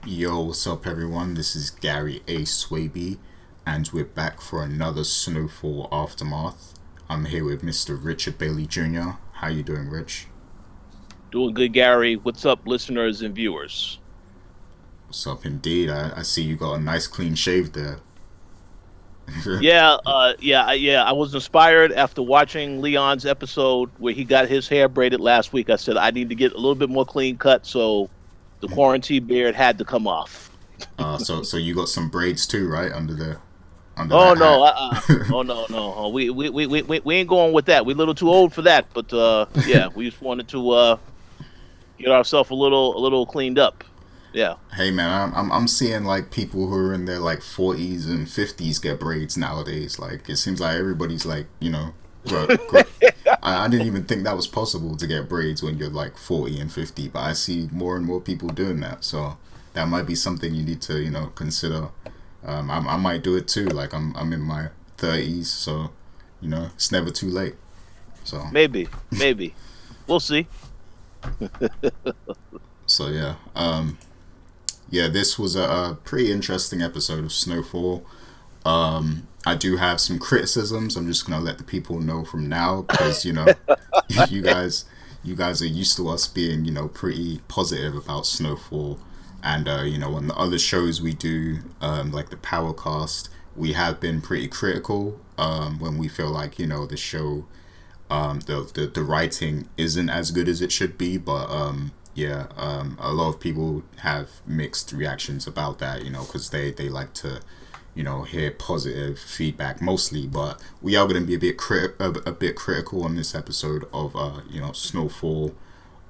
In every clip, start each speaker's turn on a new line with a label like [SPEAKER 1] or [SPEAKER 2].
[SPEAKER 1] Yo, what's up, everyone? This is Gary A. Swaby, and we're back for another Snowfall aftermath. I'm here with Mr. Richard Bailey Jr. How you doing, Rich?
[SPEAKER 2] Doing good, Gary. What's up, listeners and viewers?
[SPEAKER 1] What's up, indeed? I see you got a nice clean shave there.
[SPEAKER 2] Yeah. I was inspired after watching Leon's episode where he got his hair braided last week. I said I need to get a little bit more clean cut, so the quarantine beard had to come off.
[SPEAKER 1] So you got some braids too, right? Under
[SPEAKER 2] Oh
[SPEAKER 1] that
[SPEAKER 2] no,
[SPEAKER 1] hat.
[SPEAKER 2] oh no. We ain't going with that. We're a little too old for that. But yeah, we just wanted to get ourselves a little cleaned up. Yeah.
[SPEAKER 1] Hey man, I'm seeing like people who are in their like 40s and 50s get braids nowadays. Like it seems like everybody's like I didn't even think that was possible to get braids when you're like 40 and 50, but I see more and more people doing that. So that might be something you need to consider. I might do it too. Like I'm in my 30s, so it's never too late. So
[SPEAKER 2] Maybe. We'll see.
[SPEAKER 1] so yeah. Yeah, this was a pretty interesting episode of Snowfall. I do have some criticisms. I'm just gonna let the people know from now because you guys you guys are used to us being pretty positive about Snowfall, and on the other shows we do, like the Powercast, we have been pretty critical when we feel like the show, the writing isn't as good as it should be, but yeah, a lot of people have mixed reactions about that, because they like to hear positive feedback mostly, but we are going to be a bit critical on this episode of Snowfall.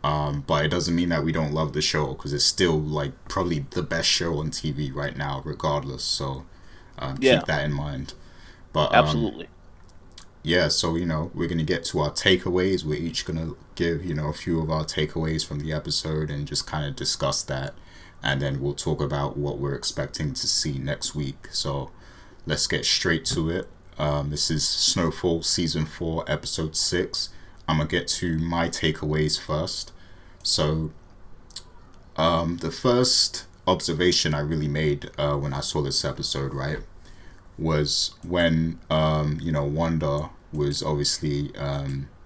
[SPEAKER 1] But it doesn't mean that we don't love the show, because it's still like probably the best show on TV right now, regardless. So keep
[SPEAKER 2] Yeah,
[SPEAKER 1] that in mind. But
[SPEAKER 2] absolutely.
[SPEAKER 1] yeah, so we're gonna get to our takeaways. We're each gonna give a few of our takeaways from the episode and just kind of discuss that, and then we'll talk about what we're expecting to see next week. So let's get straight to it. This is Snowfall season 4, episode 6. I'm gonna get to my takeaways first. So the first observation I really made when I saw this episode, right, was when Wanda was obviously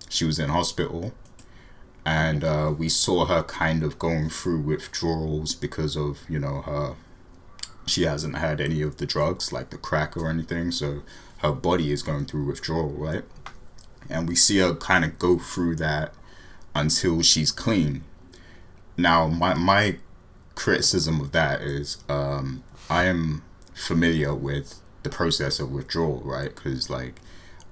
[SPEAKER 1] she was in hospital, and we saw her kind of going through withdrawals because of her, she hasn't had any of the drugs like the crack or anything, so her body is going through withdrawal, right? And we see her kind of go through that until she's clean. Now my criticism of that is, I am familiar with the process of withdrawal, right? Because like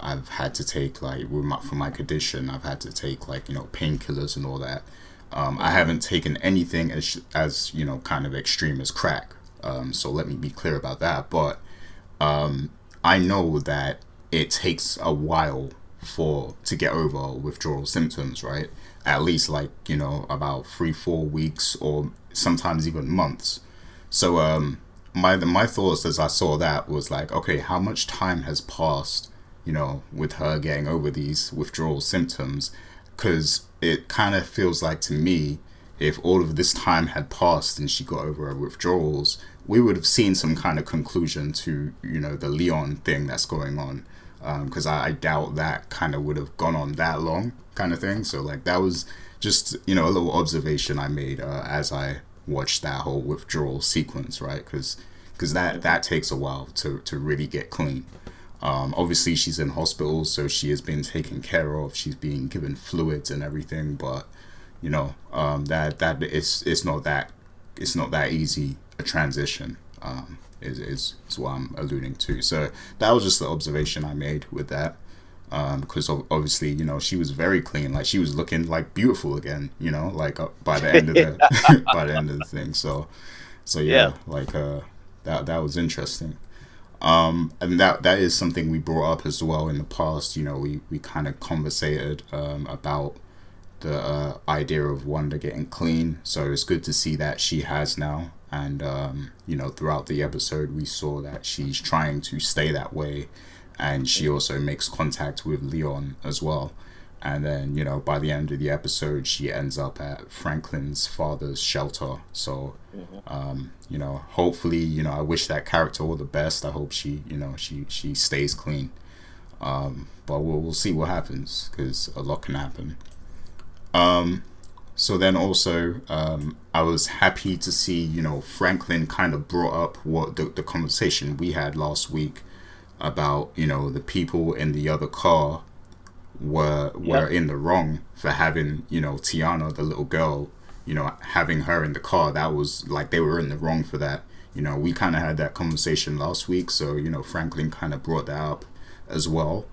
[SPEAKER 1] I've had to take like for my condition, I've had to take like painkillers and all that. I
[SPEAKER 2] Hmm.
[SPEAKER 1] haven't taken anything as kind of extreme as crack. So let me be clear about that. But I know that it takes a while for to get over withdrawal symptoms, right? At least like about 3-4 weeks, or sometimes even months. So my thoughts as I saw that was like, okay, how much time has passed, with her getting over these withdrawal symptoms? Because it kind of feels like to me, if all of this time had passed and she got over her withdrawals, we would have seen some kind of conclusion to the Leon thing that's going on. Because I doubt that kind of would have gone on that long, kind of thing. So like that was just a little observation I made as I watched that whole withdrawal sequence, right? Because that takes a while to really get clean. Obviously, she's in hospital, so she has been taken care of. She's being given fluids and everything, but that it's not that easy a transition. Is what I'm alluding to. So that was just the observation I made with that. Because obviously, she was very clean. Like she was looking like beautiful again. Like by the end of the by the end of the thing. So
[SPEAKER 2] Yeah.
[SPEAKER 1] yeah, like that was interesting. And that is something we brought up as well in the past. We kind of conversated about the idea of Wanda getting clean. So it's good to see that she has now. And throughout the episode, we saw that she's trying to stay that way, and she also makes contact with Leon as well. And then, by the end of the episode, she ends up at Franklin's father's shelter. So,
[SPEAKER 2] Hmm.
[SPEAKER 1] hopefully, I wish that character all the best. I hope she stays clean. But we'll see what happens, because a lot can happen. So then also, I was happy to see, Franklin kind of brought up what the conversation we had last week about, the people in the other car were
[SPEAKER 2] Yep.
[SPEAKER 1] in the wrong for having, Tiana, the little girl, having her in the car. That was like they were in the wrong for that. We kind of had that conversation last week, so, Franklin kind of brought that up as well.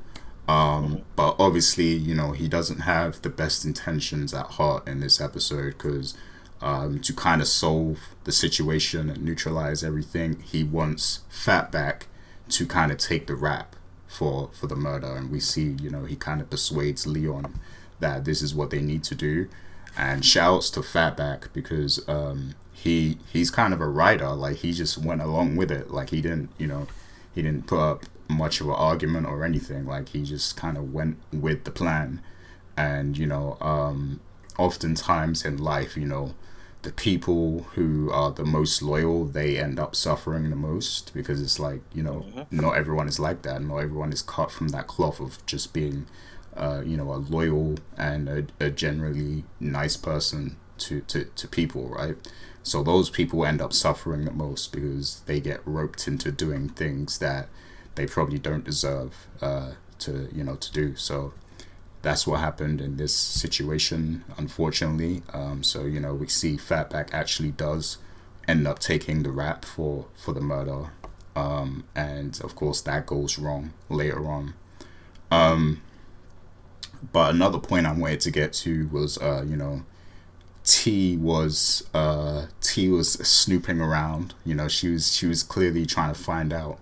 [SPEAKER 2] Hmm.
[SPEAKER 1] But obviously, he doesn't have the best intentions at heart in this episode, because to kind of solve the situation and neutralize everything, he wants Fatback to kind of take the rap for the murder. And we see, he kind of persuades Leon that this is what they need to do. And shouts to Fatback, because he's kind of a writer. Like, he just went along with it. Like, he didn't put up much of an argument or anything. Like, he just kind of went with the plan. And oftentimes in life, the people who are the most loyal, they end up suffering the most, because it's like,
[SPEAKER 2] Hmm.
[SPEAKER 1] not everyone is like that. Not everyone is cut from that cloth of just being a loyal and a generally nice person to people, right? So those people end up suffering the most, because they get roped into doing things that they probably don't deserve to do. So that's what happened in this situation, unfortunately. So, we see Fatback actually does end up taking the rap for the murder. And of course, that goes wrong later on. But another point I wanted to get to was, T was snooping around. She was clearly trying to find out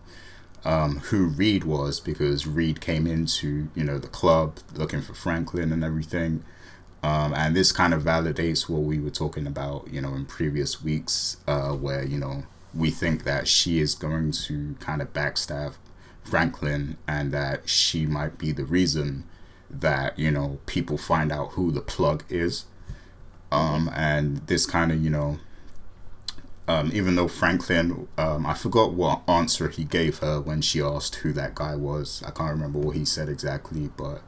[SPEAKER 1] who Reed was, because Reed came into, the club looking for Franklin and everything. And this kind of validates what we were talking about, in previous weeks, where, we think that she is going to kind of backstab Franklin, and that she might be the reason that, people find out who the plug is.
[SPEAKER 2] Hmm.
[SPEAKER 1] And this kind of, even though Franklin, I forgot what answer he gave her when she asked who that guy was. I can't remember what he said exactly, but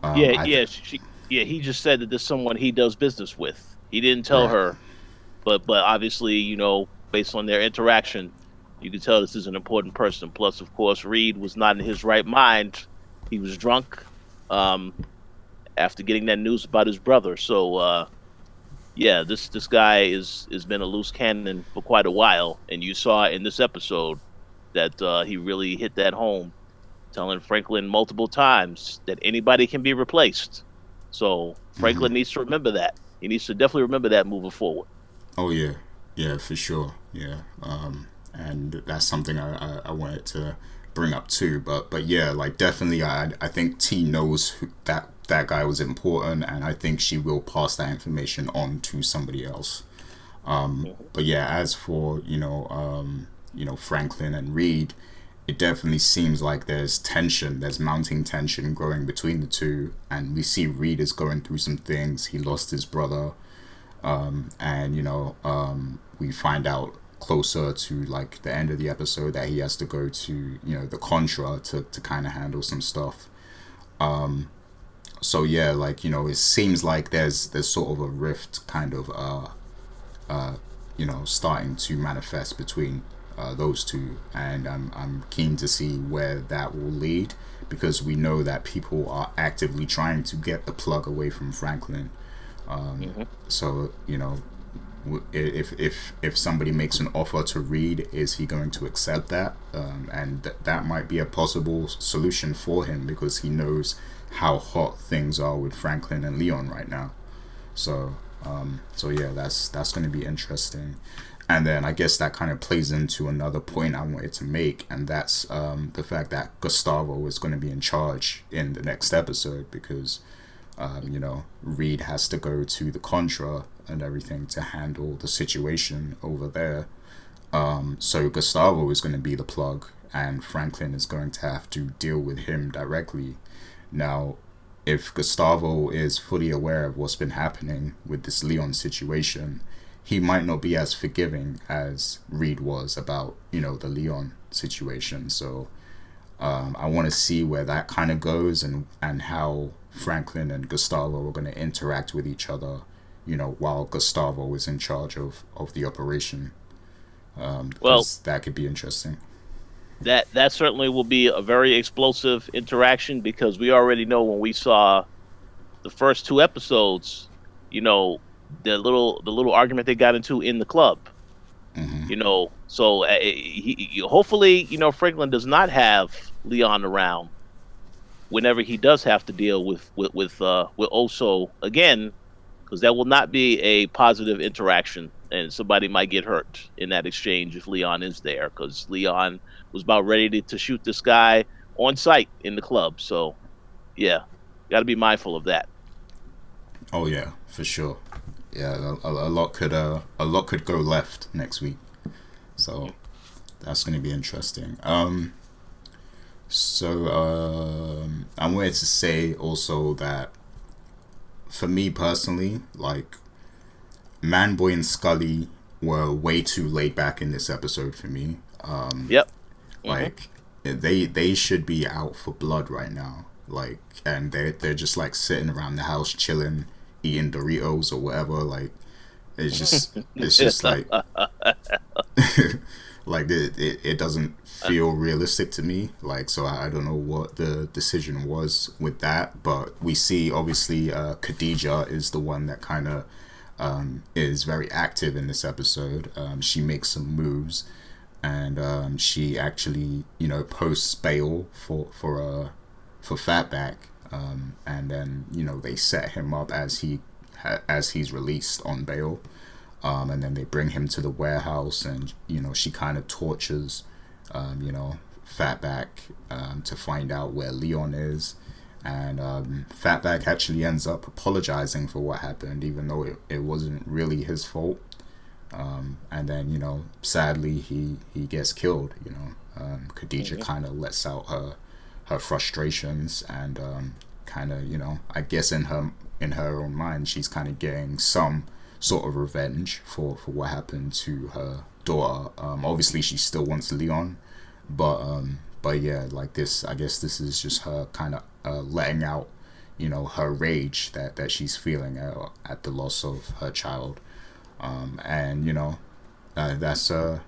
[SPEAKER 2] Yeah,
[SPEAKER 1] I th-
[SPEAKER 2] yeah, yeah. He just said that there's someone he does business with. He didn't tell
[SPEAKER 1] right,
[SPEAKER 2] her, but obviously, based on their interaction, you can tell this is an important person. Plus, of course, Reed was not in his right mind. He was drunk, um, after getting that news about his brother. So, yeah, this guy is been a loose cannon for quite a while, and you saw in this episode that he really hit that home, telling Franklin multiple times that anybody can be replaced. So Franklin needs to remember that. He needs to definitely remember that moving forward.
[SPEAKER 1] oh yeah, yeah, for sure, yeah. And that's something I wanted to bring up too. But yeah, like, definitely, I think T knows that guy was important, and I think she will pass that information on to somebody else.
[SPEAKER 2] Hmm.
[SPEAKER 1] But yeah, as for, Franklin and Reed, it definitely seems like there's mounting tension growing between the two, and we see Reed is going through some things. He lost his brother, and we find out closer to, like, the end of the episode, that he has to go to, the Contra to kind of handle some stuff. So yeah, like, it seems like there's sort of a rift kind of starting to manifest between those two, and I'm keen to see where that will lead, because we know that people are actively trying to get the plug away from Franklin.
[SPEAKER 2] Hmm.
[SPEAKER 1] So, if somebody makes an offer to Reed, is he going to accept that? And that might be a possible solution for him, because he knows how hot things are with Franklin and Leon right now. So, so yeah, that's going to be interesting. And then I guess that kind of plays into another point I wanted to make, and that's the fact that Gustavo is going to be in charge in the next episode, because Reed has to go to the Contra and everything to handle the situation over there. So Gustavo is going to be the plug, and Franklin is going to have to deal with him directly. Now, if Gustavo is fully aware of what's been happening with this Leon situation, he might not be as forgiving as Reed was about, the Leon situation. So I want to see where that kind of goes, and how Franklin and Gustavo are going to interact with each other, while Gustavo is in charge of the operation.
[SPEAKER 2] Well,
[SPEAKER 1] Because that could be interesting.
[SPEAKER 2] that certainly will be a very explosive interaction because we already know when we saw the first two episodes, you know, the little argument they got into in the club. So hopefully, Franklin does not have Leon around whenever he does have to deal with Oso again, because that will not be a positive interaction, and somebody might get hurt in that exchange if Leon is there, because Leon was about ready to shoot this guy on sight in the club. So yeah, got to be mindful of that.
[SPEAKER 1] Oh yeah, for sure. Yeah, a lot could go left next week. So that's going to be interesting. I wanted to say also that for me personally, like, Manboy and Scully were way too laid back in this episode for me.
[SPEAKER 2] Yep. Hmm.
[SPEAKER 1] Like, they should be out for blood right now. Like, and they're just like sitting around the house chilling, eating Doritos or whatever. Like, it's just like like it doesn't feel realistic to me. Like, so I don't know what the decision was with that, but we see obviously Khadija is the one that kind of is very active in this episode. She makes some moves, and she actually posts bail for Fatback, and then they set him up as he's released on bail. And then they bring him to the warehouse, and she kind of tortures, Fatback, to find out where Leon is, and Fatback actually ends up apologizing for what happened, even though it wasn't really his fault. And then sadly he gets killed. Khadija kind of lets out her frustrations, and kind of I guess in her own mind she's kind of getting some sort of revenge for what happened to her daughter. Obviously she still wants Leon, but yeah, like, this, I guess this is just her kind of letting out her rage that she's feeling at the loss of her child. And it's a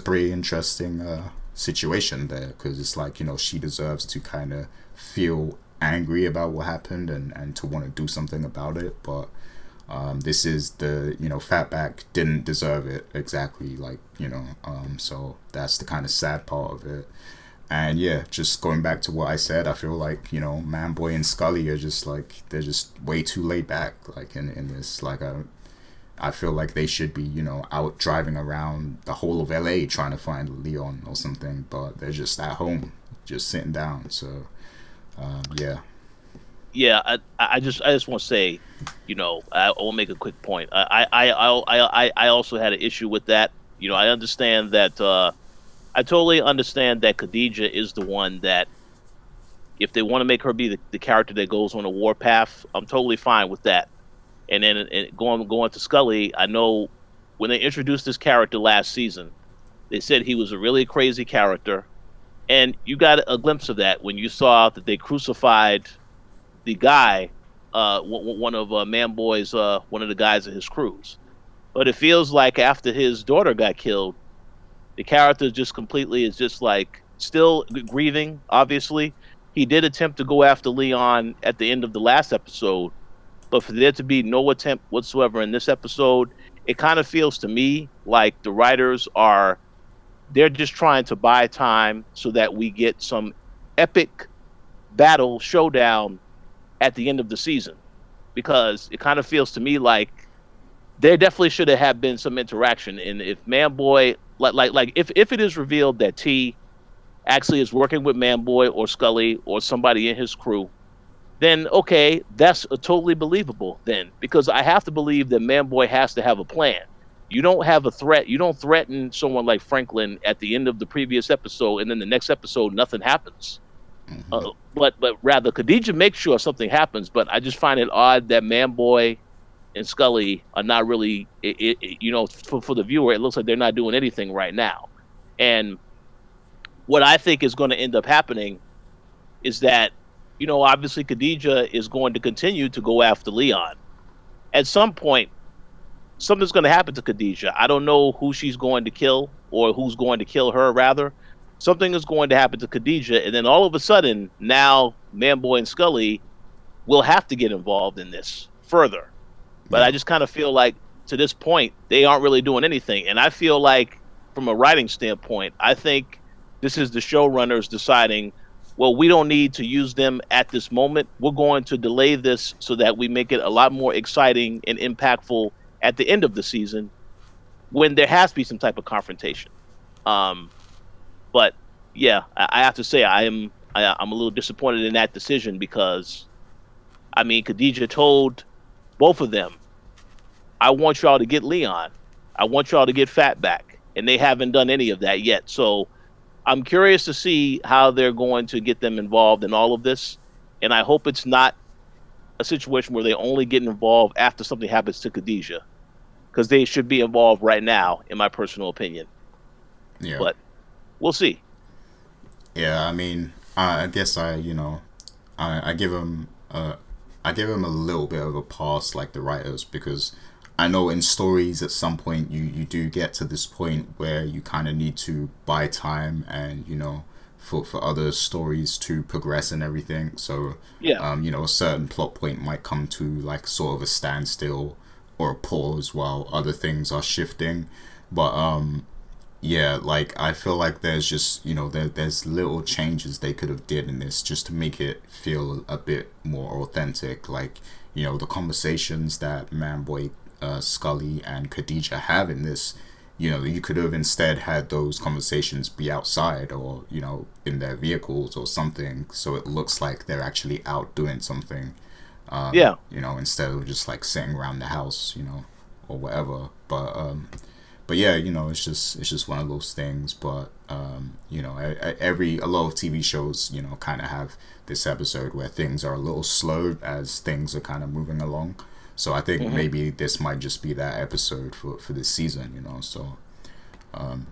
[SPEAKER 1] pretty interesting situation there, because it's like she deserves to kind of feel angry about what happened, and to want to do something about it, but this is Fatback didn't deserve it exactly, like, so that's the kind of sad part of it. And yeah, just going back to what I said, I feel like Manboy and Scully are just like, they're just way too laid back, like, in this. Like, I feel like they should be out driving around the whole of LA trying to find Leon or something, but they're just at home, just sitting down. So yeah.
[SPEAKER 2] Yeah, I just want to say, I will make a quick point. I also had an issue with that. I understand that. I totally understand that Khadija is the one that, if they want to make her be the character that goes on a warpath, I'm totally fine with that. And then, going to Scully, I know when they introduced this character last season, they said he was a really crazy character, and you got a glimpse of that when you saw that they crucified the guy, one of Manboy's, one of the guys of his crews. But it feels like after his daughter got killed, the character just completely is just like still grieving. Obviously, he did attempt to go after Leon at the end of the last episode, but for there to be no attempt whatsoever in this episode, it kind of feels to me like the writers are, they're just trying to buy time so that we get some epic battle showdown at the end of the season, because it kind of feels to me like there definitely should have been some interaction. And if Manboy, like if it is revealed that T actually is working with Manboy or Scully or somebody in his crew, then okay, that's totally believable then, because I have to believe that Manboy has to have a plan. You don't have a threat. You don't threaten someone like Franklin at the end of the previous episode, and then the next episode nothing happens. But rather, Khadijah makes sure something happens. But I just find it odd that Manboy and Scully are not really, for the viewer, it looks like they're not doing anything right now. And what I think is going to end up happening is that, obviously Khadijah is going to continue to go after Leon. At some point, something's going to happen to Khadijah. I don't know who she's going to kill or who's going to kill her, rather. Something is going to happen to Khadijah. And then all of a sudden, now Manboy and Scully will have to get involved in this further. But
[SPEAKER 1] Yeah.
[SPEAKER 2] I just kind of feel like to this point, they aren't really doing anything. And I feel like, from a writing standpoint, I think this is the showrunners deciding, well, we don't need to use them at this moment. We're going to delay this so that we make it a lot more exciting and impactful at the end of the season when there has to be some type of confrontation. Um, but yeah, I have to say I'm a little disappointed in that decision because I mean Khadijah told both of them, I want y'all to get Leon. I want y'all to get Fatback. And they haven't done any of that yet. So I'm curious to see how they're going to get them involved in all of this. And I hope it's not a situation where they only get involved after something happens to Khadijah. Because they should be involved right now, in my personal opinion.
[SPEAKER 1] Yeah.
[SPEAKER 2] But we'll see.
[SPEAKER 1] Yeah. I mean, I guess I give him I give him a little bit of a pass, like the writers, because I know in stories at some point you do get to this point where you kind of need to buy time and for other stories to progress and everything. So
[SPEAKER 2] Yeah.
[SPEAKER 1] a certain plot point might come to like sort of a standstill or a pause while other things are shifting. But yeah, like I feel like there's just there's little changes they could have did in this just to make it feel a bit more authentic. Like the conversations that Manboy, Scully, and Khadijah have in this. You could have instead had those conversations be outside or in their vehicles or something, so it looks like they're actually out doing something.
[SPEAKER 2] Yeah.
[SPEAKER 1] Instead of just like sitting around the house, or whatever. But yeah, it's just one of those things. But a lot of TV shows, kind of have this episode where things are a little slowed as things are kind of moving along. So I think
[SPEAKER 2] Hmm.
[SPEAKER 1] maybe this might just be that episode for this season, So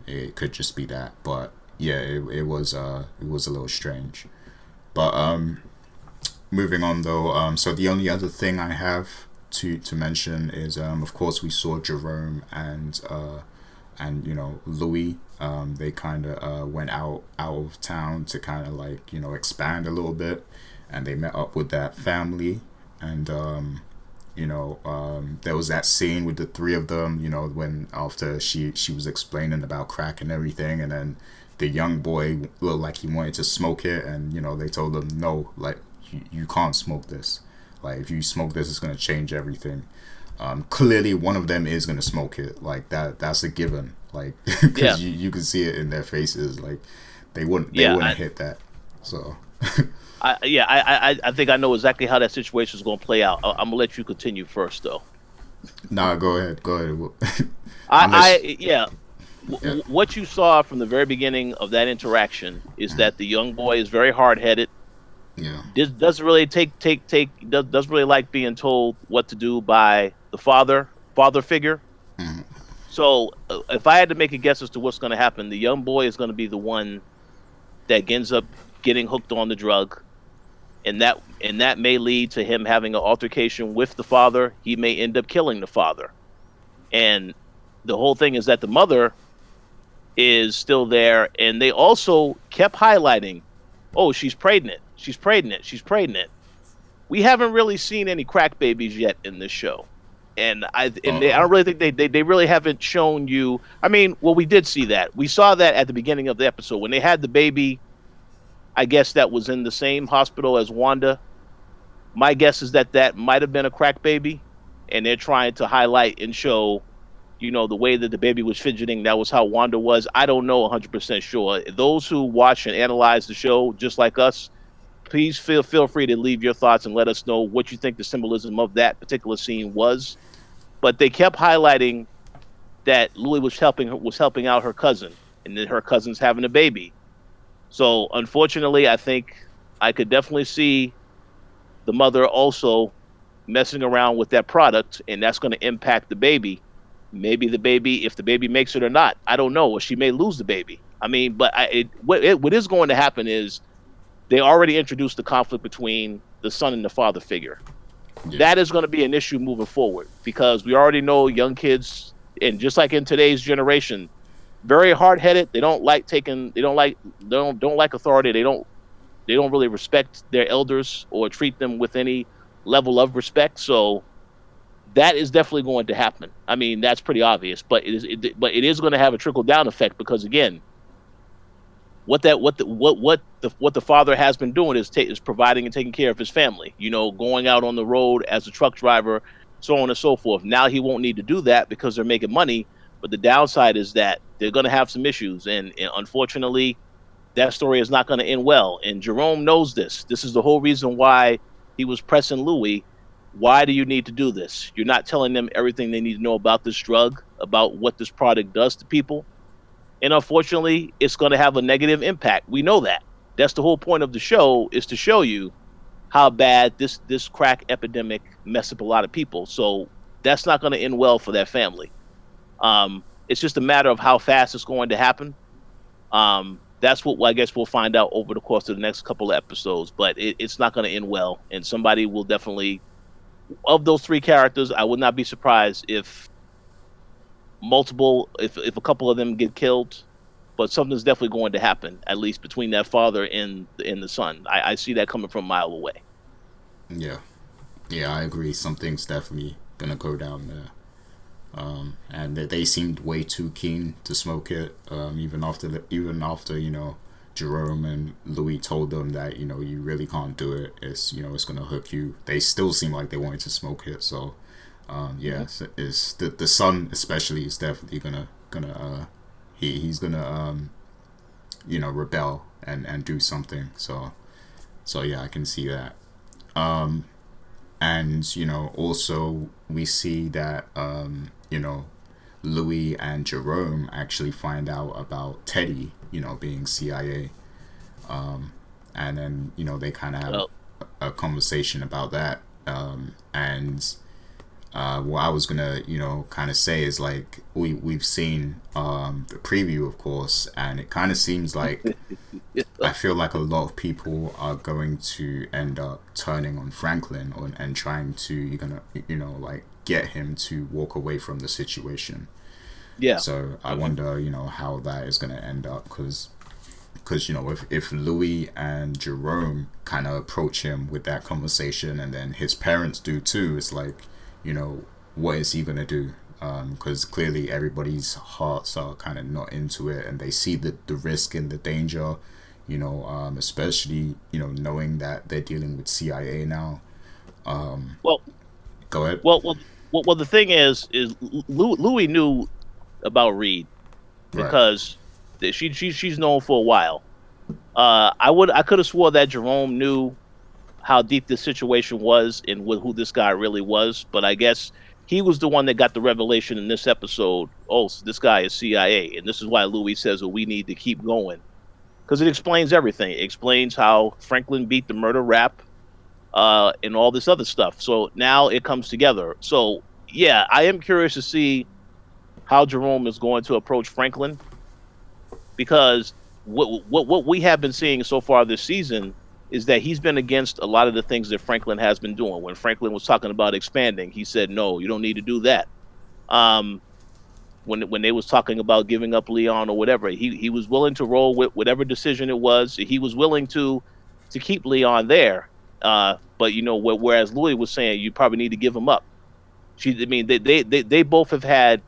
[SPEAKER 1] it could just be that. But yeah, it was a little strange. But moving on though, so the only other thing I have to mention is of course we saw Jerome and Louis. They kind of went out of town to kind of like expand a little bit, and they met up with that family. And there was that scene with the three of them, when after she was explaining about crack and everything, and then the young boy looked like he wanted to smoke it, and they told him no, like you can't smoke this. Like if you smoke this, it's gonna change everything. Clearly, one of them is gonna smoke it. Like that's a given. Like
[SPEAKER 2] Yeah.
[SPEAKER 1] because you can see it in their faces. Like they wouldn't
[SPEAKER 2] Yeah.
[SPEAKER 1] hit that. So
[SPEAKER 2] I think I know exactly how that situation is going to play out. I'm gonna let you continue first, though.
[SPEAKER 1] nah, go ahead.
[SPEAKER 2] I
[SPEAKER 1] Unless
[SPEAKER 2] yeah.
[SPEAKER 1] yeah,
[SPEAKER 2] What you saw from the very beginning of that interaction is that the young boy is very hard headed.
[SPEAKER 1] yeah,
[SPEAKER 2] Doesn't really doesn't really like being told what to do by the father figure. So if I had to make a guess as to what's going to happen, the young boy is going to be the one that ends up getting hooked on the drug, and that may lead to him having an altercation with the father. He may end up killing the father, and the whole thing is that the mother is still there, and they also kept highlighting, oh, she's pregnant, she's pregnant, she's pregnant. We haven't really seen any crack babies yet in this show. I
[SPEAKER 1] uh,
[SPEAKER 2] don't really think they really haven't shown you. I mean, well, we did see that. We saw that at the beginning of the episode when they had the baby. I guess that was in the same hospital as Wanda. My guess is that that might have been a crack baby, and they're trying to highlight and show, the way that the baby was fidgeting. That was how Wanda was. I don't know 100% sure. Those who watch and analyze the show, just like us, please feel free to leave your thoughts and let us know what you think the symbolism of that particular scene was. But they kept highlighting that Louis was helping out her cousin, and then her cousin's having a baby. So unfortunately, I think I could definitely see the mother also messing around with that product, and that's going to impact the baby. Maybe the baby, if the baby makes it or not, I don't know. Or she may lose the baby. I mean, but what is going to happen is they already introduced the conflict between the son and the father figure.
[SPEAKER 1] Yeah.
[SPEAKER 2] That is going to be an issue moving forward because we already know young kids, and just like in today's generation, very hard headed. They don't like taking. They don't like authority. They don't really respect their elders or treat them with any level of respect. So that is definitely going to happen. I mean, that's pretty obvious, but it is going to have a trickle down effect because again, what the father has been doing is providing and taking care of his family. Going out on the road as a truck driver, so on and so forth. Now he won't need to do that because they're making money. But the downside is that they're going to have some issues, and unfortunately, that story is not going to end well. And Jerome knows this. This is the whole reason why he was pressing Louis. Why do you need to do this? You're not telling them everything they need to know about this drug, about what this product does to people. And unfortunately, it's going to have a negative impact. We know that. That's the whole point of the show, is to show you how bad this crack epidemic messed up a lot of people. So that's not going to end well for that family. It's just a matter of how fast it's going to happen. That's what I guess we'll find out over the course of the next couple of episodes. But it's not going to end well, and somebody will definitely, of those three characters, I would not be surprised if a couple of them get killed, but something's definitely going to happen, at least between that father and the son. I see that coming from a mile away.
[SPEAKER 1] Yeah. Yeah, I agree. Something's definitely gonna go down there. And they seemed way too keen to smoke it. Even after Jerome and Louis told them that you really can't do it. It's gonna hook you. They still seem like they wanted to smoke it. So yeah,
[SPEAKER 2] Mm-hmm.
[SPEAKER 1] it's the son especially is definitely gonna he's gonna rebel and do something. So yeah, I can see that. And also we see that Louis and Jerome actually find out about Teddy being CIA, and then they kind of have
[SPEAKER 2] Well,
[SPEAKER 1] a conversation about that. And what I was gonna kind of say is, like, we've seen the preview, of course, and it kind of seems like I feel like a lot of people are going to end up turning on Franklin and trying to like get him to walk away from the situation.
[SPEAKER 2] yeah.
[SPEAKER 1] So I
[SPEAKER 2] Hmm.
[SPEAKER 1] wonder how that is going to end up, because if Louis and Jerome kind of approach him with that conversation, and then his parents do too, it's like, what is he gonna do? Because clearly everybody's hearts are kind of not into it, and they see the risk and the danger, especially knowing that they're dealing with CIA now.
[SPEAKER 2] Well,
[SPEAKER 1] Go ahead.
[SPEAKER 2] well. The thing is Louis knew about Reed
[SPEAKER 1] Right.
[SPEAKER 2] because she's known for a while. I could have swore that Jerome knew how deep this situation was and who this guy really was, but I guess he was the one that got the revelation in this episode. Oh, so this guy is CIA, and this is why Louis says, "Well, we need to keep going," because it explains everything. It explains how Franklin beat the murder rap, and all this other stuff. So now it comes together. So yeah, I am curious to see how Jerome is going to approach Franklin, because what we have been seeing so far this season is that he's been against a lot of the things that Franklin has been doing. When Franklin was talking about expanding, he said, "No, you don't need to do that." Um, when they was talking about giving up Leon or whatever, he was willing to roll with whatever decision it was. He was willing to keep Leon there. But whereas Louis was saying, you probably need to give him up. I mean, they both have had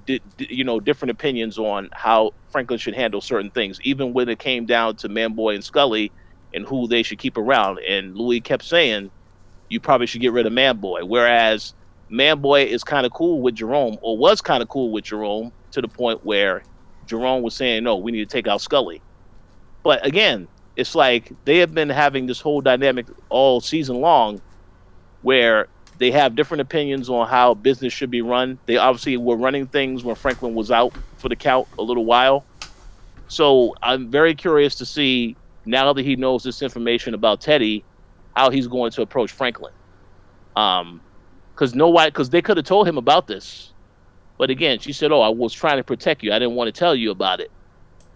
[SPEAKER 2] different opinions on how Franklin should handle certain things, even when it came down to Manboy and Scully and who they should keep around. And Louis kept saying, you probably should get rid of Manboy. Whereas Manboy is kind of cool with Jerome, or was kind of cool with Jerome, to the point where Jerome was saying, no, we need to take out Scully. But again, it's like they have been having this whole dynamic all season long where they have different opinions on how business should be run. They obviously were running things when Franklin was out for the count a little while. So I'm very curious to see now that he knows this information about Teddy, how he's going to approach Franklin. Because because they could have told him about this, but again, she said, "Oh, I was trying to protect you. I didn't want to tell you about it."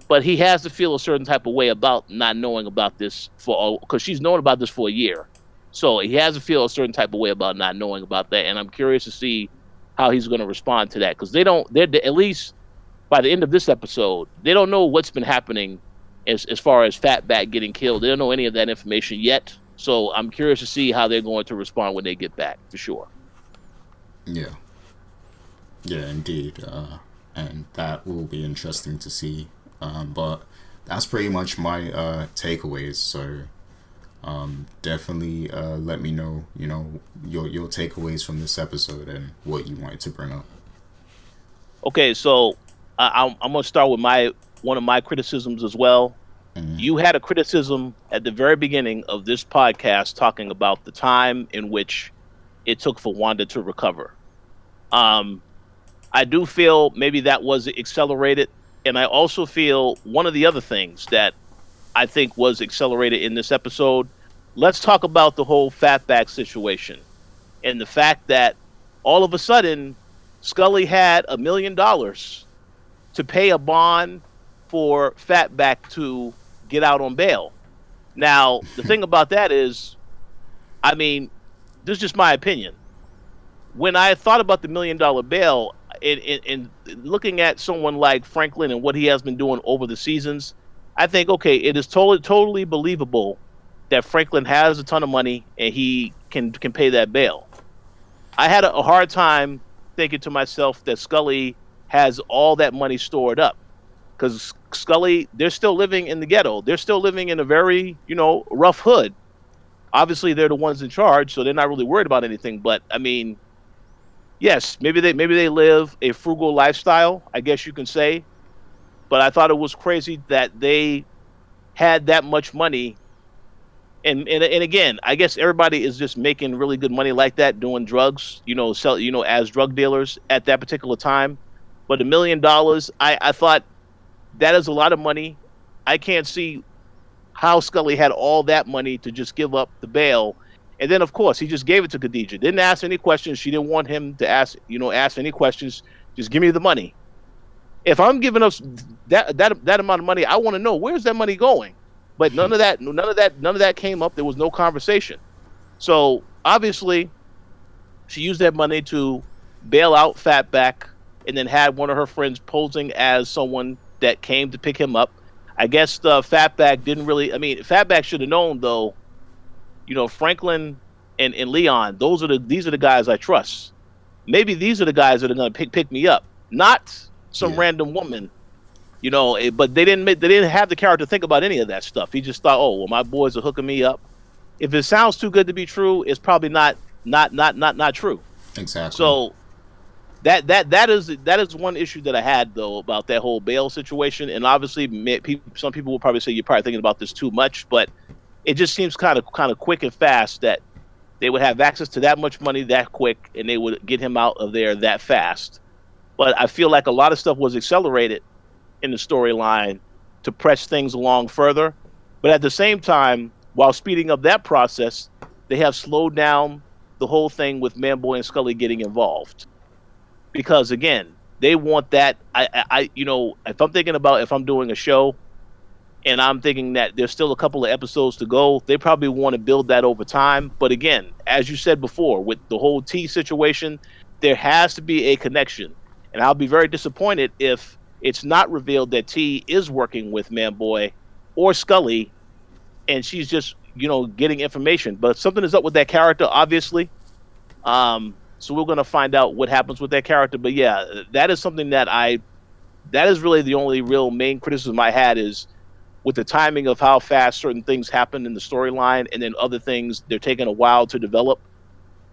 [SPEAKER 2] But he has to feel a certain type of way about not knowing about this because she's known about this for a year. So he has to feel a certain type of way about not knowing about that, and I'm curious to see how he's going to respond to that because they're at least by the end of this episode, they don't know what's been happening as far as Fatback getting killed. They don't know any of that information yet. So I'm curious to see how they're going to respond when they get back for sure.
[SPEAKER 1] Yeah. Yeah, indeed. And that will be interesting to see. But that's pretty much my takeaways. So definitely let me know, your takeaways from this episode and what you wanted to bring up.
[SPEAKER 2] Okay, so I'm going to start with one of my criticisms as well.
[SPEAKER 1] Mm-hmm.
[SPEAKER 2] You had a criticism at the very beginning of this podcast talking about the time in which it took for Wanda to recover. I do feel maybe that was accelerated. And I also feel one of the other things that I think was accelerated in this episode, let's talk about the whole Fatback situation and the fact that all of a sudden Scully had $1 million to pay a bond for Fatback to get out on bail. Now, the thing about that is, I mean, this is just my opinion. When I thought about the $1 million bail, in looking at someone like Franklin and what he has been doing over the seasons, I think, okay, it is totally believable that Franklin has a ton of money and he can pay that bail. I had a hard time thinking to myself that Scully has all that money stored up because Scully, they're still living in the ghetto. They're still living in a very, rough hood. Obviously, they're the ones in charge, so they're not really worried about anything. But I mean, yes, maybe they live a frugal lifestyle, I guess you can say. But I thought it was crazy that they had that much money. And again, I guess everybody is just making really good money like that, doing drugs, as drug dealers at that particular time. But $1 million, I thought that is a lot of money. I can't see how Scully had all that money to just give up the bail. And then, of course, he just gave it to Khadijah. Didn't ask any questions. She didn't want him to ask any questions. Just give me the money. If I'm giving up that amount of money, I want to know where's that money going. But none of that came up. There was no conversation. So obviously, she used that money to bail out Fatback, and then had one of her friends posing as someone that came to pick him up. I guess Fatback didn't really. I mean, Fatback should have known though. Franklin and Leon, these are the guys I trust. Maybe these are the guys that are going to pick me up, not some random woman. But they didn't have the character think about any of that stuff. He just thought, oh, well, my boys are hooking me up. If it sounds too good to be true, it's probably not true.
[SPEAKER 1] Exactly.
[SPEAKER 2] So that is one issue that I had though about that whole bail situation. And obviously, some people will probably say you're probably thinking about this too much, but it just seems kind of quick and fast that they would have access to that much money that quick, and they would get him out of there that fast. But I feel like a lot of stuff was accelerated in the storyline to press things along further. But at the same time, while speeding up that process, they have slowed down the whole thing with Manboy and Scully getting involved. Because again, they want that. If I'm thinking about if I'm doing a show and I'm thinking that there's still a couple of episodes to go, they probably want to build that over time. But again, as you said before, with the whole T situation, there has to be a connection. And I'll be very disappointed if it's not revealed that T is working with Manboy or Scully, and she's just, getting information. But something is up with that character, obviously. So we're going to find out what happens with that character. But yeah, that is something that is really the only real main criticism I had is with the timing of how fast certain things happen in the storyline, and then other things, they're taking a while to develop.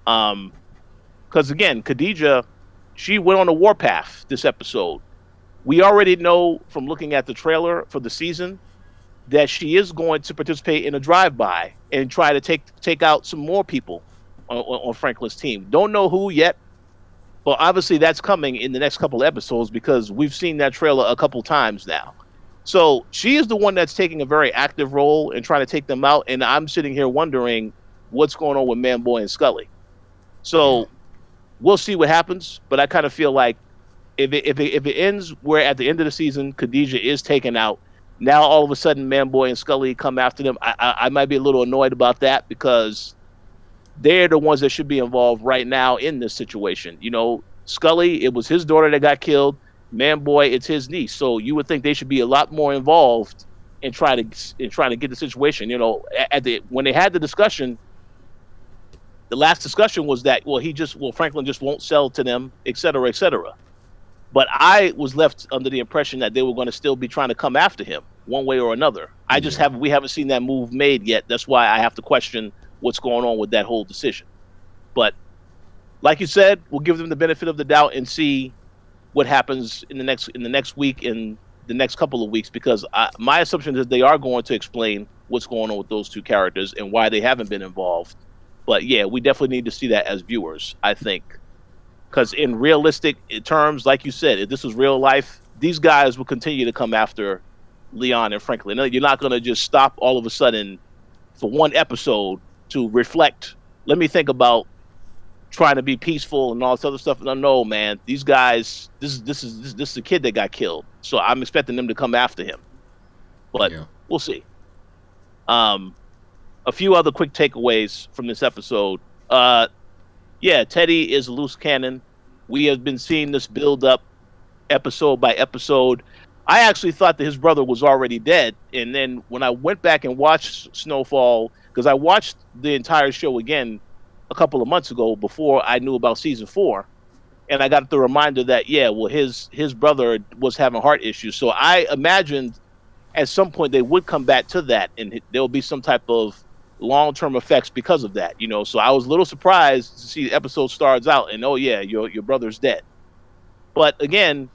[SPEAKER 2] Because again, Khadijah, she went on a warpath this episode. We already know from looking at the trailer for the season that she is going to participate in a drive-by and try to take out some more people on Franklin's team. Don't know who yet, but obviously that's coming in the next couple of episodes because we've seen that trailer a couple times now. So she is the one that's taking a very active role in trying to take them out, and I'm sitting here wondering what's going on with Manboy and Scully.
[SPEAKER 1] Yeah.
[SPEAKER 2] So we'll see what happens, but I kind of feel like if it ends where at the end of the season Khadijah is taken out, now all of a sudden Manboy and Scully come after them. I might be a little annoyed about that because they're the ones that should be involved right now in this situation. Scully, it was his daughter that got killed. Manboy, it's his niece. So you would think they should be a lot more involved in trying to get the situation. At the when they had the discussion, the last discussion was that Franklin just won't sell to them, et cetera, et cetera. But I was left under the impression that they were going to still be trying to come after him one way or another.
[SPEAKER 1] Yeah.
[SPEAKER 2] We haven't seen that move made yet. That's why I have to question what's going on with that whole decision. But like you said, we'll give them the benefit of the doubt and see what happens in the next week, in the next couple of weeks, because my assumption is they are going to explain what's going on with those two characters and why they haven't been involved. But yeah, we definitely need to see that as viewers, I think, because in realistic terms, like you said, if this was real life, these guys will continue to come after Leon and Franklin. You're not going to just stop all of a sudden for one episode to reflect. Let me think about trying to be peaceful and all this other stuff. No, man, these guys, this is a kid that got killed, so I'm expecting them to come after him. But
[SPEAKER 1] Yeah.
[SPEAKER 2] we'll see. A few other quick takeaways from this episode. Yeah, Teddy is a loose cannon. We have been seeing this build up episode by episode. I actually thought that his brother was already dead, and then when I went back and watched Snowfall, because I watched the entire show again a couple of months ago before I knew about season 4, and I got the reminder that his brother was having heart issues. So I imagined at some point they would come back to that, and there will be some type of long-term effects because of that. So I was a little surprised to see the episode starts out and, oh yeah, your brother's dead. But again,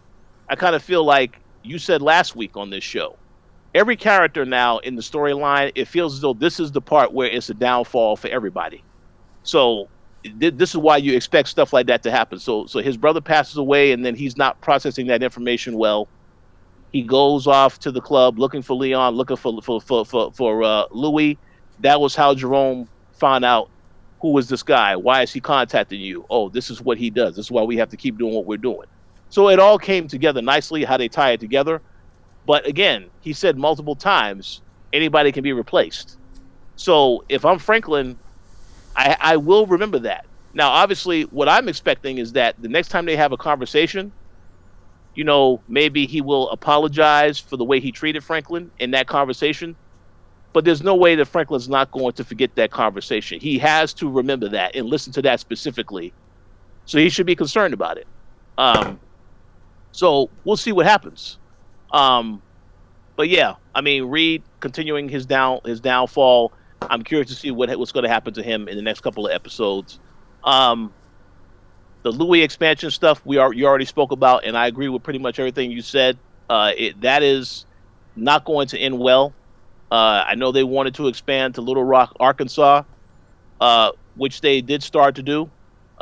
[SPEAKER 2] I kind of feel like you said last week on this show, every character now in the storyline, it feels as though this is the part where it's a downfall for everybody. So this is why you expect stuff like that to happen. So his brother passes away, and then he's not processing that information well. He goes off to the club looking for Leon, looking for Louis. That was how Jerome found out, who was this guy? Why is he contacting you? Oh, this is what he does. This is why we have to keep doing what we're doing. So it all came together nicely, how they tie it together. But again, he said multiple times, anybody can be replaced. So if I'm Franklin, I will remember that. Now, obviously, what I'm expecting is that the next time they have a conversation, maybe he will apologize for the way he treated Franklin in that conversation. But there's no way that Franklin's not going to forget that conversation. He has to remember that and listen to that specifically. So he should be concerned about it. So we'll see what happens. But yeah, I mean, Reed continuing his downfall. I'm curious to see what's going to happen to him in the next couple of episodes. The Louis expansion stuff you already spoke about, and I agree with pretty much everything you said. That is not going to end well. I know they wanted to expand to Little Rock, Arkansas, which they did start to do,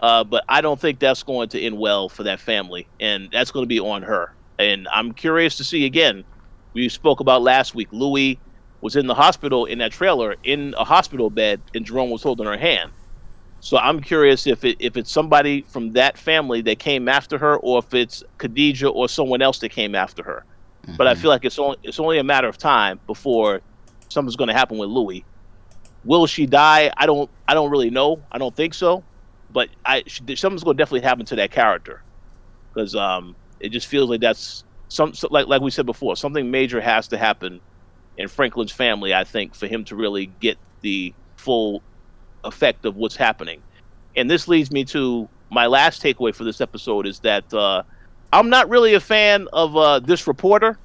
[SPEAKER 2] but I don't think that's going to end well for that family, and that's going to be on her. And I'm curious to see again. We spoke about last week. Louis was in the hospital in that trailer in a hospital bed, and Jerome was holding her hand. So I'm curious if it's somebody from that family that came after her, or if it's Khadijah or someone else that came after her.
[SPEAKER 1] Mm-hmm.
[SPEAKER 2] But I feel like it's only a matter of time before something's going to happen with Louis. Will she die? I don't really know. I don't think so. But something's going to definitely happen to that character, because it just feels like that's like we said before, something major has to happen in Franklin's family, I think, for him to really get the full effect of what's happening. And this leads me to my last takeaway for this episode, is that I'm not really a fan of this reporter.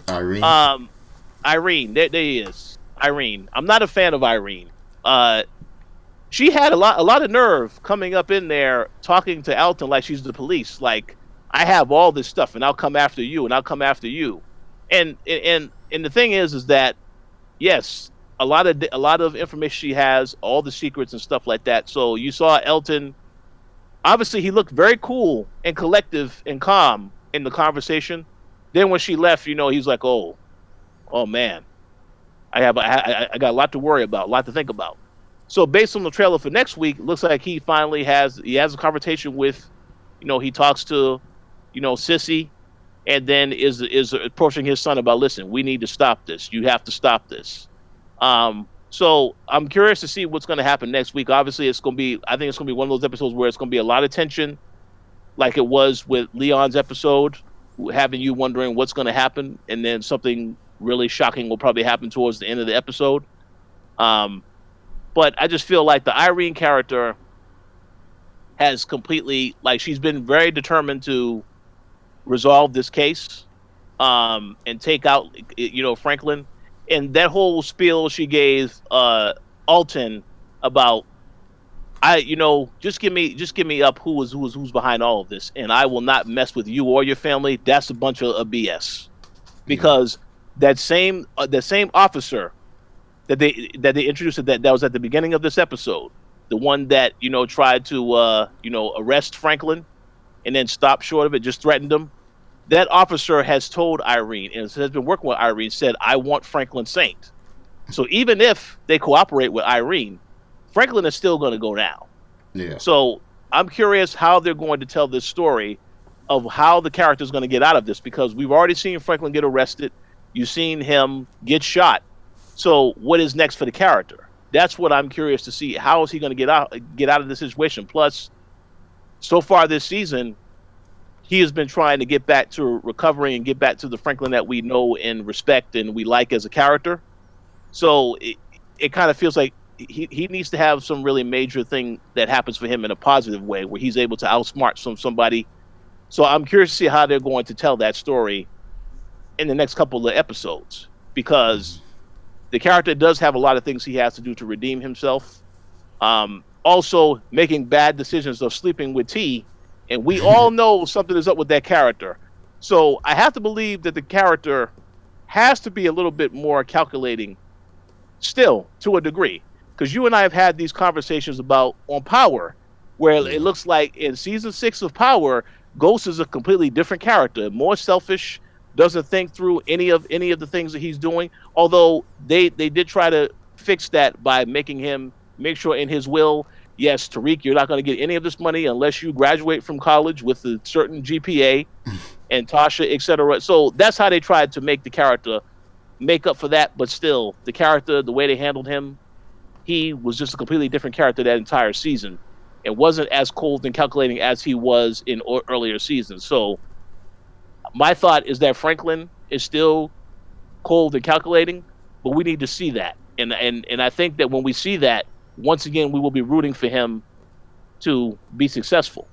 [SPEAKER 1] Irene.
[SPEAKER 2] Irene, there he is. Irene. I'm not a fan of Irene. She had a lot of nerve coming up in there talking to Alton like she's the police. Like, I have all this stuff, and I'll come after you, and I'll come after you. And the thing is that yes, a lot of information she has, all the secrets and stuff like that. So you saw Alton. Obviously, he looked very cool and collective and calm in the conversation. then when she left, he's like, oh man, I got a lot to worry about, a lot to think about. So based on the trailer for next week, looks like he finally has a conversation with, he talks to, Sissy, and then is approaching his son about, listen, we need to stop this. You have to stop this. So I'm curious to see what's going to happen next week. Obviously, I think it's going to be one of those episodes where it's going to be a lot of tension, like it was with Leon's episode, having you wondering what's going to happen, and then something really shocking will probably happen towards the end of the episode. But I just feel like the Irene character has completely, like, she's been very determined to resolve this case, and take out, Franklin, and that whole spiel she gave Alton about, just give me up who's behind all of this, and I will not mess with you or your family. That's a bunch of BS, because that same officer that they introduced that was at the beginning of this episode, the one that tried to arrest Franklin and then stopped short of it, just threatened him. That officer has told Irene, and has been working with Irene, said, I want Franklin Saint. So even if they cooperate with Irene, Franklin is still going to go down.
[SPEAKER 1] Yeah.
[SPEAKER 2] So I'm curious how they're going to tell this story of how the character is going to get out of this, because we've already seen Franklin get arrested. You've seen him get shot. So what is next for the character? That's what I'm curious to see. How is he going to get out of this situation? Plus, so far this season, he has been trying to get back to recovery and get back to the Franklin that we know and respect and we like as a character. So it kind of feels like he needs to have some really major thing that happens for him in a positive way, where he's able to outsmart somebody. So I'm curious to see how they're going to tell that story in the next couple of episodes, because the character does have a lot of things he has to do to redeem himself. Also, making bad decisions of sleeping with T, and we all know something is up with that character. So I have to believe that the character has to be a little bit more calculating still, to a degree. Because you and I have had these conversations on Power, where it looks like in season 6 of Power, Ghost is a completely different character, more selfish, doesn't think through any of the things that he's doing. Although they did try to fix that by making him make sure in his will, yes, Tariq, you're not going to get any of this money unless you graduate from college with a certain GPA, and Tasha, etc. So that's how they tried to make the character make up for that. But still, the character, the way they handled him, he was just a completely different character that entire season. It wasn't as cold and calculating as he was in earlier seasons. So my thought is that Franklin is still cold and calculating, but we need to see that. And I think that when we see that, once again, we will be rooting for him to be successful.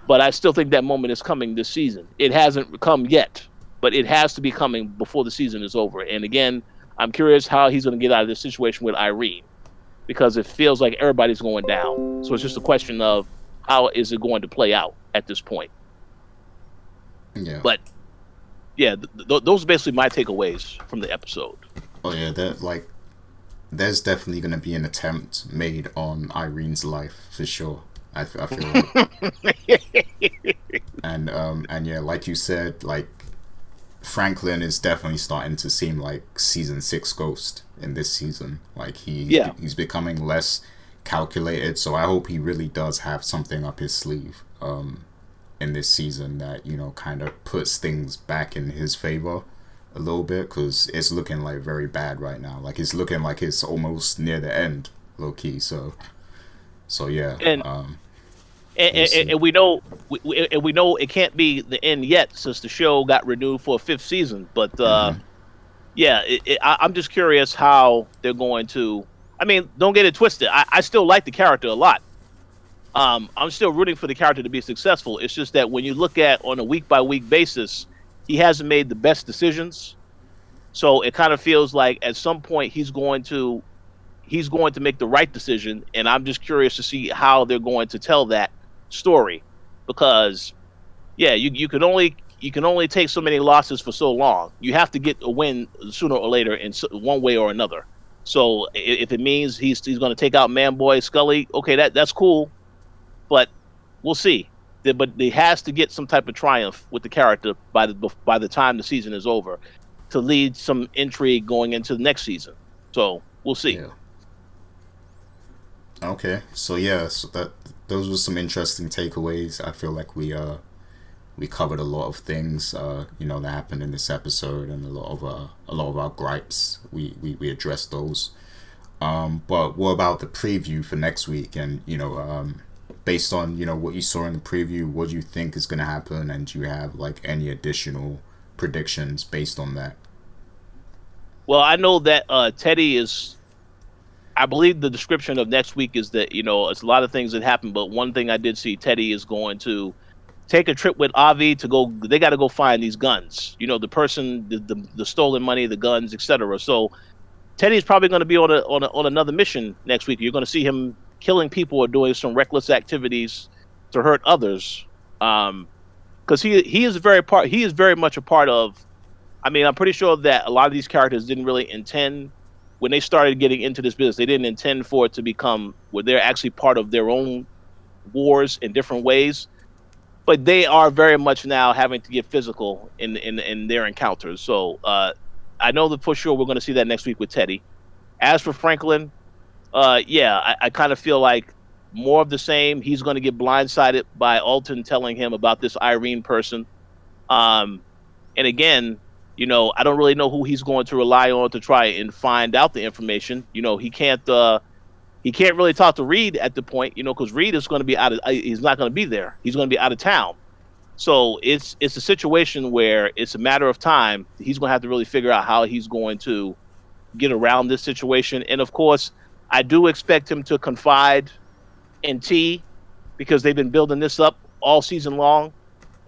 [SPEAKER 2] But I still think that moment is coming this season. It hasn't come yet, but it has to be coming before the season is over. And again, I'm curious how he's going to get out of this situation with Irene, because it feels like everybody's going down. So it's just a question of how is it going to play out at this point.
[SPEAKER 1] Yeah.
[SPEAKER 2] But yeah, those are basically my takeaways from the episode.
[SPEAKER 1] Oh yeah, there's definitely going to be an attempt made on Irene's life for sure. I feel like. And yeah, like you said, like Franklin is definitely starting to seem like season 6 Ghost in this season. Like he's becoming less calculated. So I hope he really does have something up his sleeve in this season that kind of puts things back in his favor a little bit, because it's looking like very bad right now. Like it's looking like it's almost near the end, low key. So yeah.
[SPEAKER 2] And we know it can't be the end yet, since the show got renewed for a 5th season. But yeah, I'm just curious how they're going to. I mean, don't get it twisted. I still like the character a lot. I'm still rooting for the character to be successful. It's just that when you look at on a week by week basis, he hasn't made the best decisions. So it kind of feels like at some point he's going to make the right decision, and I'm just curious to see how they're going to tell that story, because yeah, you can only take so many losses for so long. You have to get a win sooner or later in one way or another. So if it means he's going to take out Man Boy Scully, okay, that's cool, but we'll see. but they has to get some type of triumph with the character by the time the season is over to lead some intrigue going into the next season. So we'll see.
[SPEAKER 1] Yeah. Okay. So yeah, so that those were some interesting takeaways. I feel like we covered a lot of things, that happened in this episode, and a lot of our gripes. We addressed those. But what about the preview for next week? And based on what you saw in the preview, what do you think is going to happen? And do you have like any additional predictions based on that?
[SPEAKER 2] Well, I know that Teddy is. I believe the description of next week is that it's a lot of things that happen, but one thing I did see, Teddy is going to take a trip with Avi to go. They got to go find these guns. The person, the stolen money, the guns, etc. So Teddy's probably going to be on another mission next week. You're going to see him killing people or doing some reckless activities to hurt others. Because he is very much a part of. I mean, I'm pretty sure that a lot of these characters didn't really intend when they started getting into this business. They didn't intend for it to become where they're actually part of their own wars in different ways. But they are very much now having to get physical in their encounters. So I know that for sure we're going to see that next week with Teddy. As for Franklin, I kind of feel like more of the same. He's going to get blindsided by Alton telling him about this Irene person. And again, I don't really know who he's going to rely on to try and find out the information. He can't really talk to Reed at the point, because Reed is going to be he's not going to be there. He's going to be out of town. So it's a situation where it's a matter of time. He's going to have to really figure out how he's going to get around this situation. And of course, I do expect him to confide in T, because they've been building this up all season long.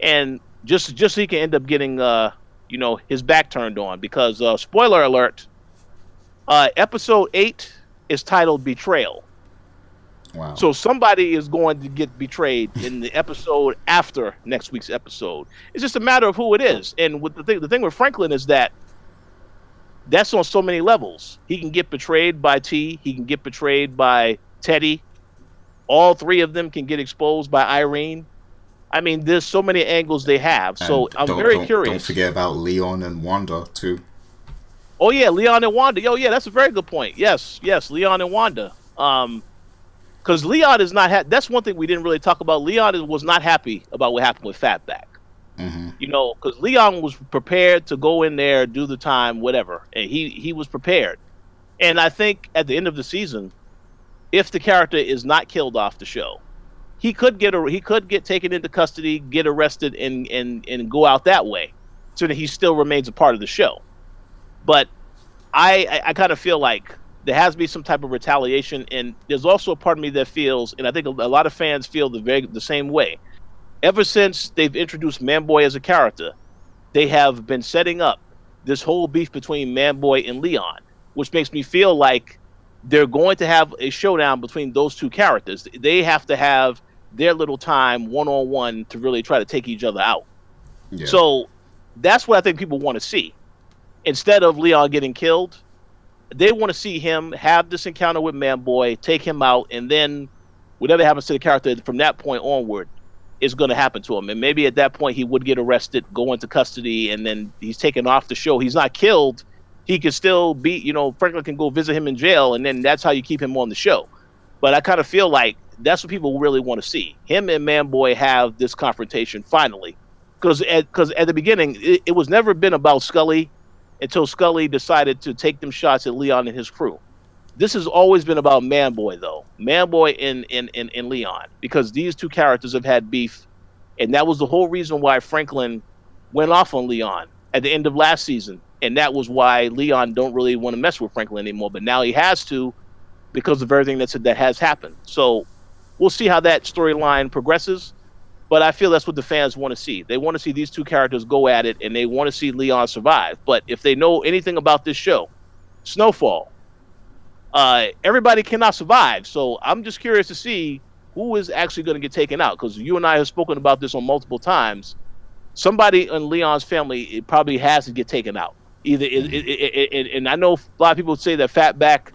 [SPEAKER 2] And just so he can end up getting, his back turned on, because spoiler alert, episode 8 is titled Betrayal.
[SPEAKER 1] Wow.
[SPEAKER 2] So somebody is going to get betrayed in the episode after next week's episode. It's just a matter of who it is. And with the thing with Franklin is that that's on so many levels. He can get betrayed by T. He can get betrayed by Teddy. All three of them can get exposed by Irene. I mean, there's so many angles they have. So I'm very curious.
[SPEAKER 1] Don't forget about Leon and Wanda too.
[SPEAKER 2] Oh yeah, Leon and Wanda. Oh yeah, that's a very good point. Yes, Leon and Wanda. Because Leon is not. That's one thing we didn't really talk about. Leon was not happy about what happened with Fatback.
[SPEAKER 1] Mm-hmm.
[SPEAKER 2] Because Leon was prepared to go in there, do the time, whatever, and he was prepared. And I think at the end of the season, if the character is not killed off the show, he could get taken into custody, get arrested, and go out that way, so that he still remains a part of the show. But I kind of feel like there has to be some type of retaliation, and there's also a part of me that feels, and I think a lot of fans feel the same way. Ever since they've introduced Manboy as a character, they have been setting up this whole beef between Manboy and Leon, which makes me feel like they're going to have a showdown between those two characters. They have to have their little time one-on-one to really try to take each other out. Yeah. So that's what I think people want to see. Instead of Leon getting killed, they want to see him have this encounter with Manboy, take him out, and then whatever happens to the character from that point onward is going to happen to him. And maybe at that point he would get arrested, go into custody, and then he's taken off the show. He's not killed. He can still be, Franklin can go visit him in jail, and then that's how you keep him on the show. But I kind of feel like that's what people really want to see. Him and Manboy have this confrontation finally. Because at the beginning, it was never been about Scully until Scully decided to take them shots at Leon and his crew. This has always been about Manboy, though. Manboy and Leon. Because these two characters have had beef. And that was the whole reason why Franklin went off on Leon at the end of last season. And that was why Leon don't really want to mess with Franklin anymore. But now he has to, because of everything that has happened. So we'll see how that storyline progresses. But I feel that's what the fans want to see. They want to see these two characters go at it, and they want to see Leon survive. But if they know anything about this show, Snowfall, everybody cannot survive. So I'm just curious to see who is actually going to get taken out. Because you and I have spoken about this on multiple times. Somebody in Leon's family, it probably has to get taken out. Either and I know a lot of people say that Fatback,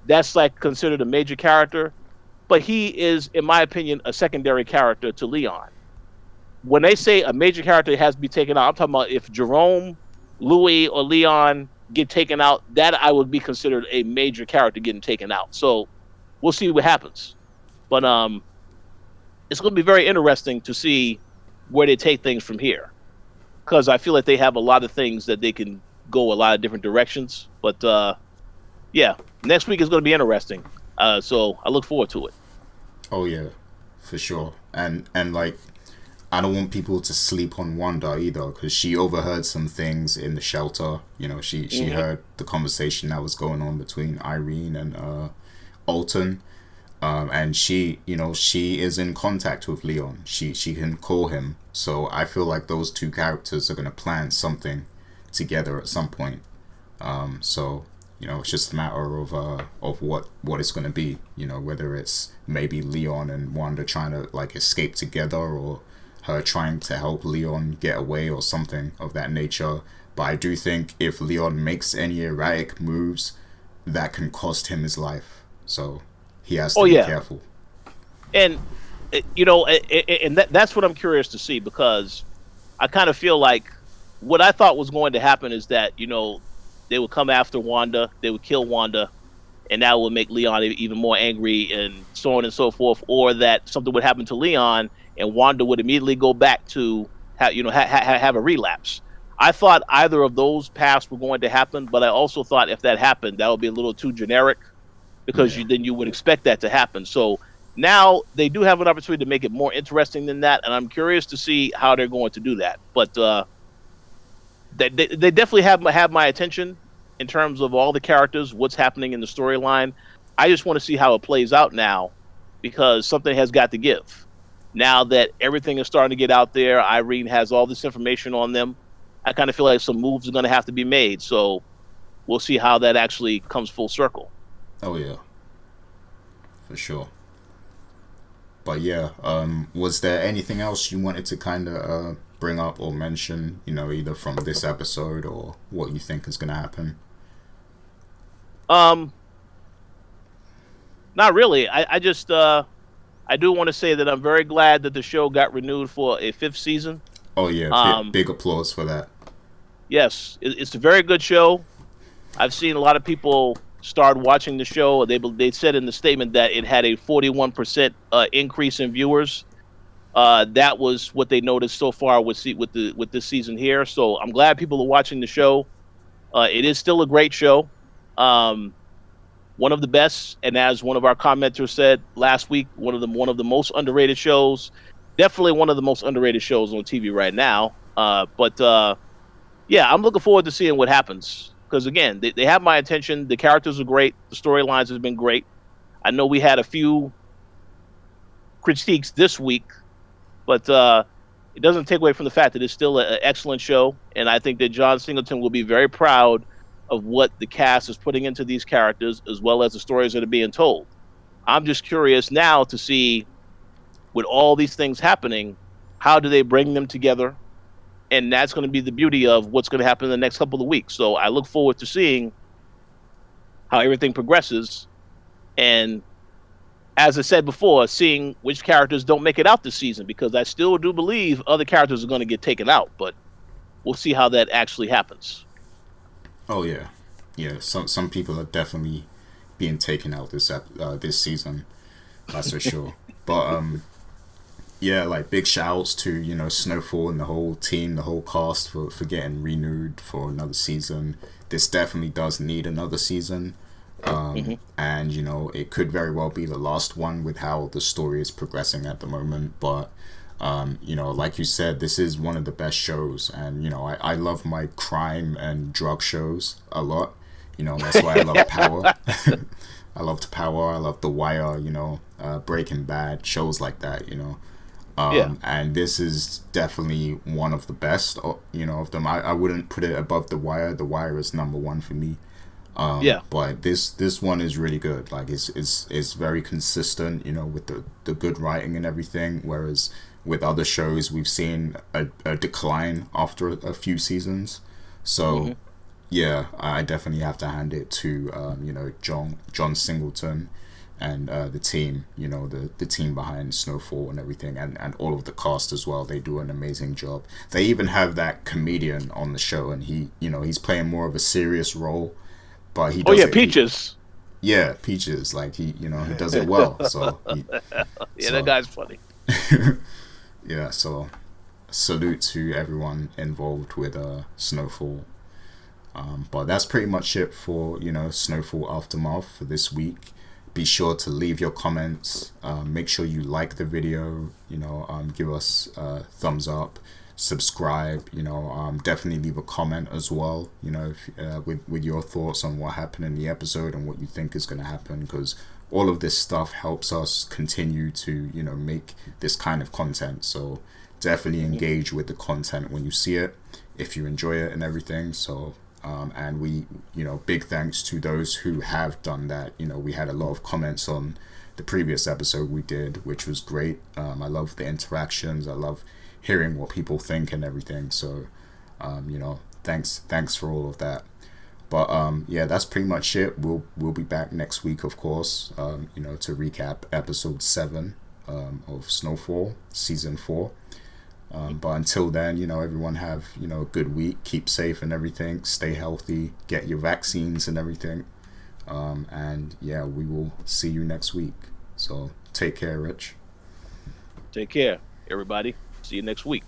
[SPEAKER 2] that's like considered a major character, but he is, in my opinion, a secondary character to Leon. when they say a major character has to be taken out, I'm talking about if Jerome, Louis, or Leon get taken out, that I would be considered a major character getting taken out. So we'll see what happens. But it's going to be very interesting to see where they take things from here because I feel like they have a lot of things that they can go a lot of different directions. But yeah, next week is going to be interesting. So I look forward to it.
[SPEAKER 1] Oh yeah, for sure. And like, I don't want people to sleep on Wanda either, because she overheard some things in the shelter. You know, she
[SPEAKER 2] Hmm.
[SPEAKER 1] heard the conversation that was going on between Irene and Alton. And she, you know, she is in contact with Leon. She can call him. So I feel like those two characters are gonna plan something together at some point. So you know, it's just a matter of what it's gonna be. You know, whether it's maybe Leon and Wanda trying to like escape together, or her trying to help Leon get away, or something of that nature. But I do think if Leon makes any erratic moves, that can cost him his life. So he has
[SPEAKER 2] Oh
[SPEAKER 1] to be
[SPEAKER 2] yeah,
[SPEAKER 1] careful.
[SPEAKER 2] and you know, and that's what I'm curious to see because I kind of feel like what I thought was going to happen is that they would come after Wanda, they would kill Wanda, and that would make Leon even more angry, and so on and so forth. Or that something would happen to Leon, and Wanda would immediately go back to have a relapse. I thought either of those paths were going to happen, but I also thought if that happened, that would be a little too generic because
[SPEAKER 1] Yeah.
[SPEAKER 2] then you would expect that to happen. So now they do have an opportunity to make it more interesting than that, and I'm curious to see how they're going to do that. But they definitely have my attention in terms of all the characters, what's happening in the storyline. I just want to see how it plays out now because something has got to give. Now that everything is starting to get out there, Irene has all this information on them. I kind of feel like some moves are going to have to be made. So we'll see how that actually comes full circle.
[SPEAKER 1] Oh yeah, for sure. But yeah, was there anything else you wanted to kind of bring up or mention? You know, either from this episode or what you think is gonna happen?
[SPEAKER 2] Um, Not really. I just I do want to say that I'm very glad that the show got renewed for a fifth season.
[SPEAKER 1] Oh yeah,
[SPEAKER 2] Um,
[SPEAKER 1] big applause for that.
[SPEAKER 2] yes, it's a very good show. I've seen a lot of people start watching the show. They said in the statement that it had a 41% increase in viewers. That was what they noticed so far with this season here. So I'm glad people are watching the show. It is still a great show. Um, One of the best, and as one of our commenters said last week, one of the most underrated shows. Definitely one of the most underrated shows on TV right now. But yeah, I'm looking forward to seeing what happens because again, they have my attention. The characters are great. The storylines has been great. I know we had a few critiques this week, but it doesn't take away from the fact that it's still an excellent show, and I think that John Singleton will be very proud of what the cast is putting into these characters as well as the stories that are being told. I'm just curious now to see with all these things happening, how do they bring them together? And that's going to be the beauty of what's going to happen in the next couple of weeks. So I look forward to seeing how everything progresses. And as I said before, seeing which characters don't make it out this season, because I still do believe other characters are going to get taken out, but we'll see how that actually happens.
[SPEAKER 1] Oh yeah, yeah. Some people are definitely being taken out this season. That's for sure. But yeah, like big shouts to Snowfall and the whole team, the whole cast for getting renewed for another season. This definitely does need another season.
[SPEAKER 2] Hmm.
[SPEAKER 1] And it could very well be the last one with how the story is progressing at the moment. But like you said, this is one of the best shows, and I love my crime and drug shows a lot. That's why I love Power. I loved Power. I love The Wire. Breaking Bad, shows like that.
[SPEAKER 2] Yeah,
[SPEAKER 1] And this is definitely one of the best. Of them. I wouldn't put it above The Wire. The Wire is number one for me.
[SPEAKER 2] yeah,
[SPEAKER 1] But this one is really good. Like it's very consistent, with the good writing and everything. Whereas with other shows, we've seen a decline after a few seasons. So
[SPEAKER 2] hmm
[SPEAKER 1] yeah, I definitely have to hand it to John Singleton and the team, the team behind Snowfall and everything, and all of the cast as well. They do an amazing job. They even have that comedian on the show, and he's playing more of a serious role, but he
[SPEAKER 2] Oh
[SPEAKER 1] does
[SPEAKER 2] yeah,
[SPEAKER 1] it.
[SPEAKER 2] Peaches.
[SPEAKER 1] Yeah, Peaches, like he does it well.
[SPEAKER 2] Yeah,
[SPEAKER 1] So
[SPEAKER 2] that
[SPEAKER 1] so
[SPEAKER 2] guy's funny.
[SPEAKER 1] yeah, so salute to everyone involved with Snowfall. But that's pretty much it for Snowfall Aftermath for this week. Be sure to leave your comments. Make sure you like the video. Give us thumbs up. Subscribe. Definitely leave a comment as well. With your thoughts on what happened in the episode and what you think is going to happen, because all of this stuff helps us continue to make this kind of content. So definitely engage with the content when you see it, if you enjoy it and everything. So and we, big thanks to those who have done that. We had a lot of comments on the previous episode we did, which was great. I love the interactions. I love hearing what people think and everything. So, thanks for all of that. But yeah, that's pretty much it. We'll be back next week, of course. To recap episode 7 of Snowfall season 4. But until then, everyone have, a good week. Keep safe and everything. Stay healthy. Get your vaccines and everything. And yeah, we will see you next week. So take care, Rich.
[SPEAKER 2] Take care, everybody. See you next week.